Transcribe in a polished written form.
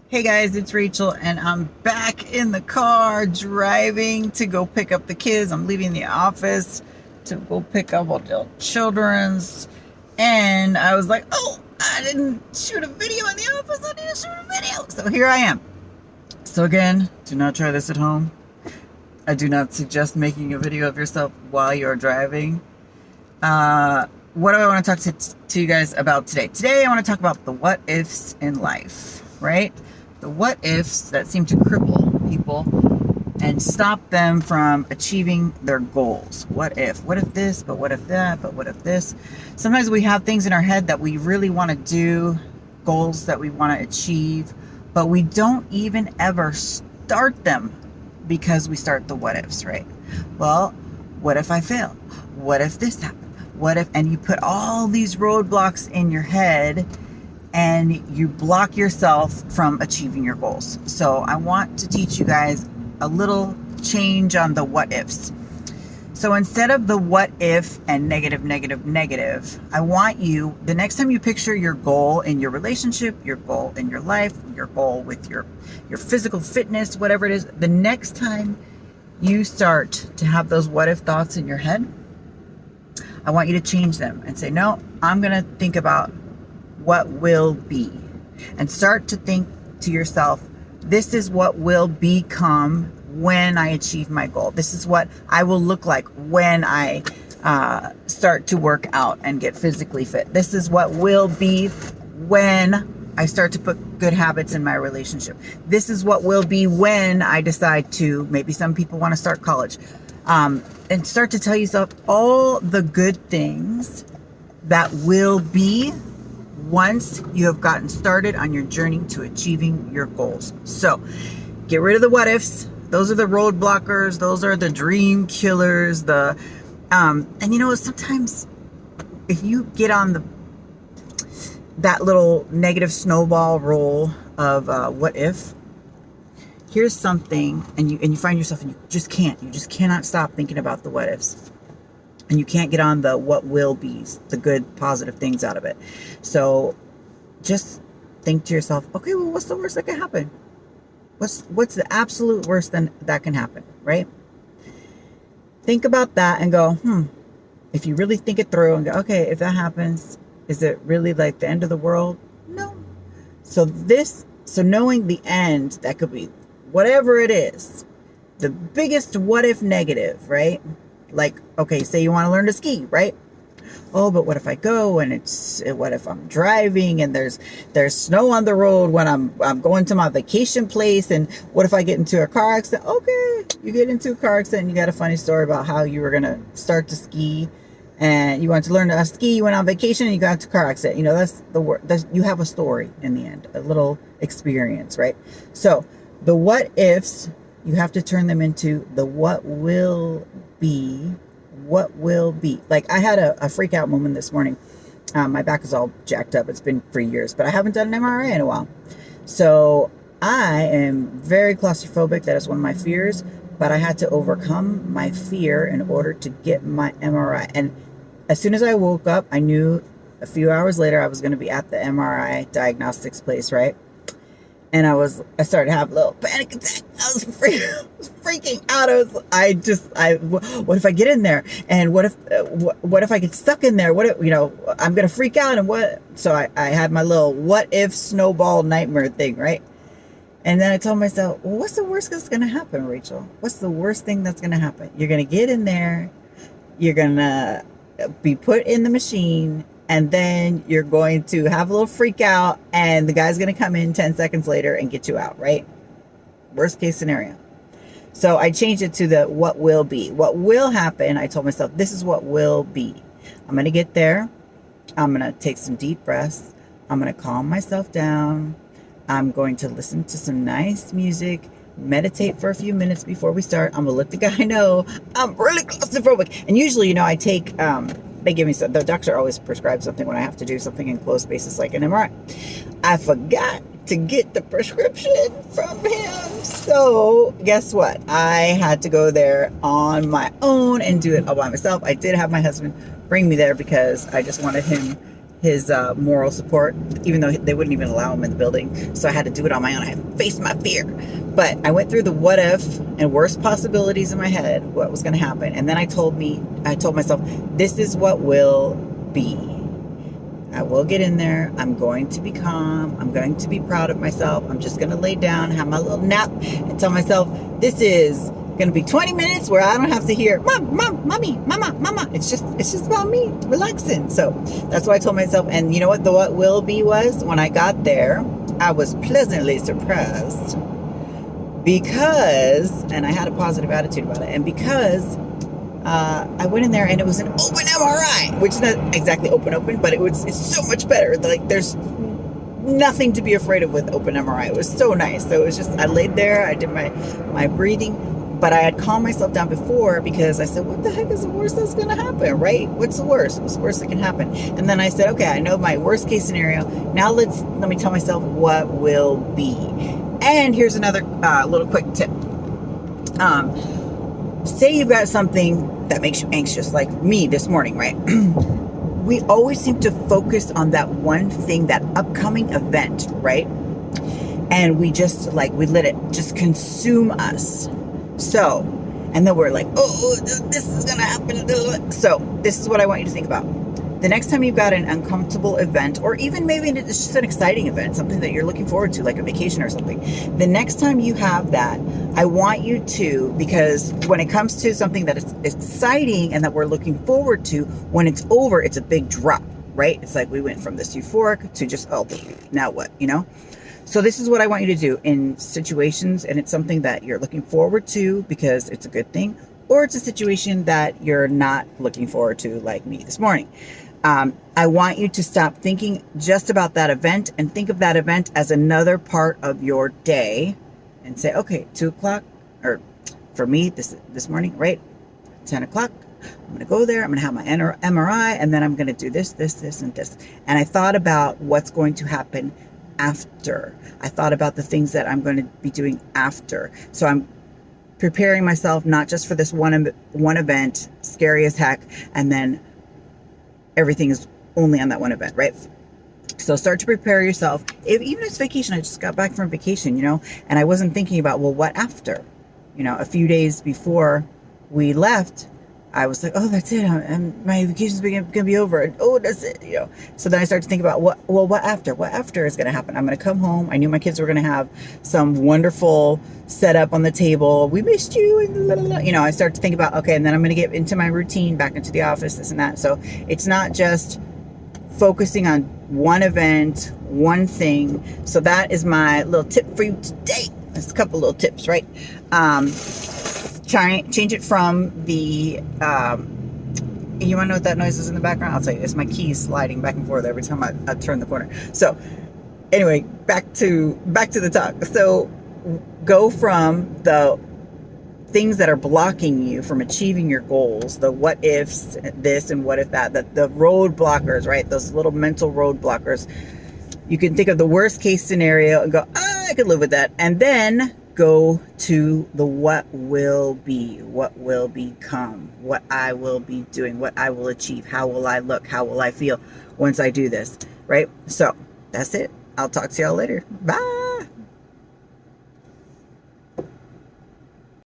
Hey guys, it's Rachel, and I'm back in the car driving to go pick up the kids. I'm leaving the office to go pick up all the children's, and I was like, oh, I didn't shoot a video in the office. I need to shoot a video. So here I am. So again, do not try this at home. I do not suggest making a video of yourself while you're driving. What do I want to talk to you guys about today? Today I want to talk about the what ifs in life, right? The what ifs that seem to cripple people and stop them from achieving their goals. What if this, but what if that, but what if this? Sometimes we have things in our head that we really want to do, goals that we want to achieve, but we don't even ever start them because we start the what ifs, right? Well, what if I fail? What if this happens? What if, and you put all these roadblocks in your head and you block yourself from achieving your goals. So I want to teach you guys a little change on the what ifs. So instead of the what if and negative, I want you, the next time you picture your goal in your relationship, your goal in your life, your goal with your physical fitness, whatever it is, the next time you start to have those what if thoughts in your head, I want you to change them and say, no, I'm going to think about what will be, and start to think to yourself, this is what will become when I achieve my goal. This is what I will look like when I start to work out and get physically fit. This is what will be when I start to put good habits in my relationship. This is what will be when I decide to, maybe some people want to start college. And start to tell yourself all the good things that will be once you have gotten started on your journey to achieving your goals. So get rid of the what ifs. Those are the roadblockers. Those are the dream killers. And you know, sometimes if you get on that little negative snowball roll of what if, here's something, and you find yourself, and you just cannot stop thinking about the what ifs, and you can't get on the what will be's, the good positive things out of it. So just think to yourself, okay, well, what's the worst that can happen? What's the absolute worst that can happen, right? Think about that and go, if you really think it through and go, okay, if that happens, is it really like the end of the world? No. So knowing the end, that could be whatever it is, the biggest what if negative, right? Like, okay, say you want to learn to ski, right? Oh, but what if I go and what if I'm driving and there's snow on the road when I'm going to my vacation place, and what if I get into a car accident? Okay, you get into a car accident and you got a funny story about how you were going to start to ski and you wanted to learn to ski, you went on vacation and you got into a car accident. You know, that's the word. You have a story in the end, a little experience, right? So the what ifs, you have to turn them into the what will be. What will be. Like, I had a freak out moment this morning. My back is all jacked up. It's been for years, but I haven't done an MRI in a while. So I am very claustrophobic. That is one of my fears, but I had to overcome my fear in order to get my MRI. And as soon as I woke up, I knew a few hours later I was going to be at the MRI diagnostics place, right? And I started to have a little panic attack. I was freaking out. What if I get in there? And what if I get stuck in there? What if, I'm going to freak out, and what? So I had my little what if snowball nightmare thing, right? And then I told myself, well, what's the worst that's going to happen, Rachel? What's the worst thing that's going to happen? You're going to get in there. You're going to be put in the machine, and then you're going to have a little freak out, and the guy's going to come in 10 seconds later and get you out, right? Worst case scenario. So I changed it to the what will be. What will happen, I told myself, this is what will be. I'm going to get there. I'm going to take some deep breaths. I'm going to calm myself down. I'm going to listen to some nice music, meditate for a few minutes before we start. I'm going to let the guy know I'm really claustrophobic. And usually, I take... they give me the doctor always prescribes something when I have to do something in close spaces like an MRI. I forgot to get the prescription from him. So guess what? I had to go there on my own and do it all by myself. I did have my husband bring me there because I just wanted his moral support, even though they wouldn't even allow him in the building. So I had to do it on my own. I had to face my fear. But I went through the what if and worst possibilities in my head, what was going to happen. And then I told myself, this is what will be. I will get in there. I'm going to be calm. I'm going to be proud of myself. I'm just going to lay down, have my little nap, and tell myself, this is going to be 20 minutes where I don't have to hear, Mom, Mommy, Mama. It's just about me relaxing. So that's what I told myself. And you know what the what will be was? When I got there, I was pleasantly surprised because, and I had a positive attitude about it, and because I went in there and it was an open MRI, which is not exactly open, but it's so much better. Like, there's nothing to be afraid of with open MRI. It was so nice. So it was just, I laid there, I did my breathing, but I had calmed myself down before because I said, what the heck is the worst that's going to happen, right? What's the worst? What's the worst that can happen? And then I said, okay, I know my worst case scenario. Now let me tell myself what will be. And here's another little quick tip. Say you've got something that makes you anxious, like me this morning, right? We always seem to focus on that one thing, that upcoming event, right? And we just we let it just consume us. So, and then we're like, oh, this is going to happen. So this is what I want you to think about. The next time you've got an uncomfortable event, or even maybe it's just an exciting event, something that you're looking forward to, like a vacation or something. The next time you have that, I want you to, because when it comes to something that is exciting and that we're looking forward to, when it's over, it's a big drop, right? It's like we went from this euphoric to just, oh, now what, So this is what I want you to do in situations, and it's something that you're looking forward to because it's a good thing, or it's a situation that you're not looking forward to, like me this morning. I want you to stop thinking just about that event and think of that event as another part of your day and say, okay, 2 o'clock, or for me this morning, right? 10 o'clock, I'm going to go there. I'm going to have my MRI, and then I'm going to do this, and this. And I thought about what's going to happen after. I thought about the things that I'm going to be doing after. So I'm preparing myself not just for this one event, scary as heck, and then everything is only on that one event, right? So start to prepare yourself. Even if it's vacation, I just got back from vacation, and I wasn't thinking about, well, what after? A few days before we left, I was like, oh, that's it. My vacation's going to be over. Oh, that's it. So then I started to think about what after? What after is going to happen? I'm going to come home. I knew my kids were going to have some wonderful setup on the table. We missed you. And I started to think about, okay, and then I'm going to get into my routine, back into the office, this and that. So it's not just focusing on one event, one thing. So that is my little tip for you today. There's a couple little tips, right? Change it from the, you want to know what that noise is in the background? I'll tell you, it's my keys sliding back and forth every time I turn the corner. So anyway, back to the talk. So go from the things that are blocking you from achieving your goals, the what ifs, this and what if that, the road blockers, right? Those little mental road blockers. You can think of the worst case scenario and go, I could live with that. And then go to the what will be, what will become, what I will be doing, what I will achieve, how will I look, how will I feel once I do this, right? So that's it. I'll talk to y'all later. Bye.